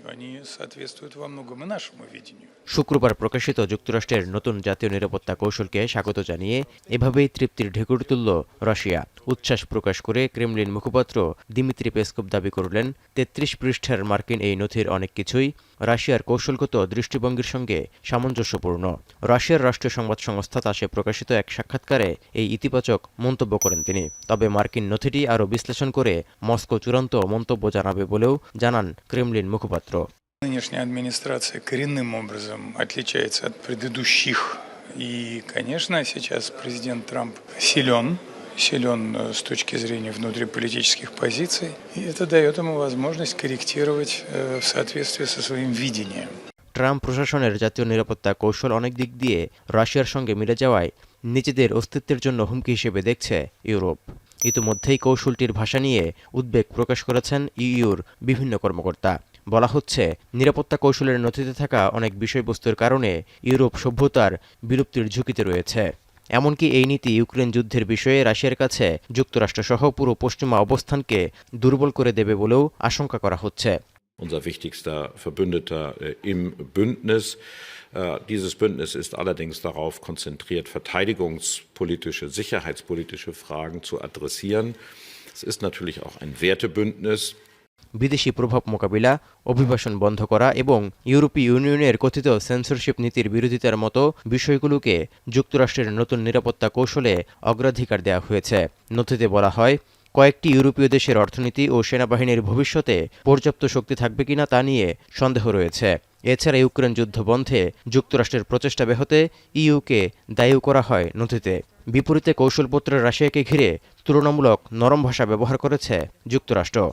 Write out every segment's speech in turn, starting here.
Они соответствуют во многом и нашему видению. শুক্রবার প্রকাশিত যুক্তরাষ্ট্রের নতুন জাতীয় নিরাপত্তা কৌশলকে স্বাগত জানিয়ে এভাবেই তৃপ্তির ঢেকুর তুলল রাশিয়া। উচ্ছ্বাস প্রকাশ করে ক্রেমলিন মুখপাত্র দিমিত্রি পেসকভ দাবি করলেন, ৩৩ পৃষ্ঠার মার্কিন এই নথির অনেক কিছুই রাশিয়ার কৌশলগত দৃষ্টিভঙ্গির সঙ্গে সামঞ্জস্যপূর্ণ। রাশিয়ার রাষ্ট্রীয় সংবাদ সংস্থা তাসে প্রকাশিত এক সাক্ষাৎকারে এই ইতিবাচক মন্তব্য করেন তিনি। তবে মার্কিন নথিটি আরও বিশ্লেষণ করে মস্কো চূড়ান্ত মন্তব্য জানাবে বলেও জানান ক্রেমলিন মুখপাত্র। Нынешняя администрация коренным образом отличается от предыдущих. И, конечно, сейчас президент Трамп силен с точки зрения внутрипольтических позиций. И это дает ему возможность корректировать в соответствии со своим видением. ট্রাম্প প্রশাসনের জাতীয় নিরাপত্তা কৌশল অনেক দিক দিয়ে রাশিয়ার সঙ্গে মিলে যাওয়ায় নিজেদের অস্তিত্বের জন্য হুমকি হিসেবে দেখছে ইউরোপ। ইতিমধ্যেই কৌশলটির ভাষা নিয়ে উদ্বেগ প্রকাশ করেছেন ইইউর বিভিন্ন কর্মকর্তা। বলা হচ্ছে, নিরাপত্তা কৌশলের নথিতে থাকা অনেক বিষয়বস্তুর কারণে ইউরোপ সভ্যতার বিলুপ্তির ঝুঁকিতে রয়েছে। এমনকি এই নীতি ইউক্রেন যুদ্ধের বিষয়ে রাশিয়ার কাছে যুক্তরাষ্ট্রসহ পুরো পশ্চিমা অবস্থানকে দুর্বল করে দেবে বলেও আশঙ্কা করা হচ্ছে। Unser wichtigster Verbündeter im Bündnis. Dieses Bündnis ist allerdings darauf konzentriert, verteidigungspolitische, sicherheitspolitische Fragen zu adressieren. Es ist natürlich auch ein Wertebündnis. বিদেশি প্রভাব মোকাবিলা, অভিবাসন বন্ধ করা এবং ইউরোপীয় ইউনিয়নের কথিত সেন্সরশিপ নীতির বিরোধিতার মতো বিষয়গুলোকে যুক্তরাষ্ট্রের নতুন নিরাপত্তা কৌশলে অগ্রাধিকার দেওয়া হয়েছে। নথিতে বলা হয়, কয়েকটি ইউরোপীয় দেশের অর্থনীতি ও সেনাবাহিনীর ভবিষ্যতে পর্যাপ্ত শক্তি থাকবে কিনা তা নিয়ে সন্দেহ রয়েছে। এছাড়া ইউক্রেন যুদ্ধ বন্ধে যুক্তরাষ্ট্রের প্রচেষ্টা ব্যাহতে ইইউকে দায়ী করা হয় নথিতে। বিপরীতে কৌশলপত্রে রাশিয়াকে ঘিরে তুলনামূলক নরম ভাষা ব্যবহার করেছে যুক্তরাষ্ট্র।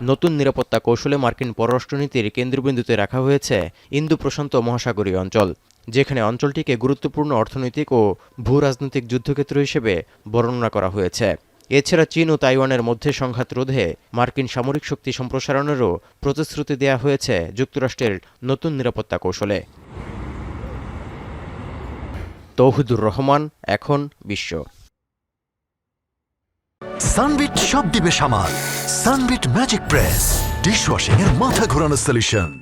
নতুন নিরাপত্তা কৌশলে মার্কিন পররাষ্ট্রনীতির কেন্দ্রবিন্দুতে রাখা হয়েছে ইন্দো প্রশান্ত মহাসাগরীয় অঞ্চল, যেখানে অঞ্চলটিকে গুরুত্বপূর্ণ অর্থনৈতিক ও ভূ-রাজনৈতিক যুদ্ধক্ষেত্র হিসেবে বর্ণনা করা হয়েছে। এছাড়া চীন ও তাইওয়ানের মধ্যে সংঘাত রোধে মার্কিন সামরিক শক্তি সম্প্রসারণেরও প্রতিশ্রুতি দেওয়া হয়েছে যুক্তরাষ্ট্রের নতুন নিরাপত্তা কৌশলে। তৌহিদুর রহমান, এখন বিশ্ব। সানবিট সব দিবে সামাল। সানবিট ম্যাজিক প্রেস ডিশওয়াশিং এর মাথা ঘোরানো সলিউশন।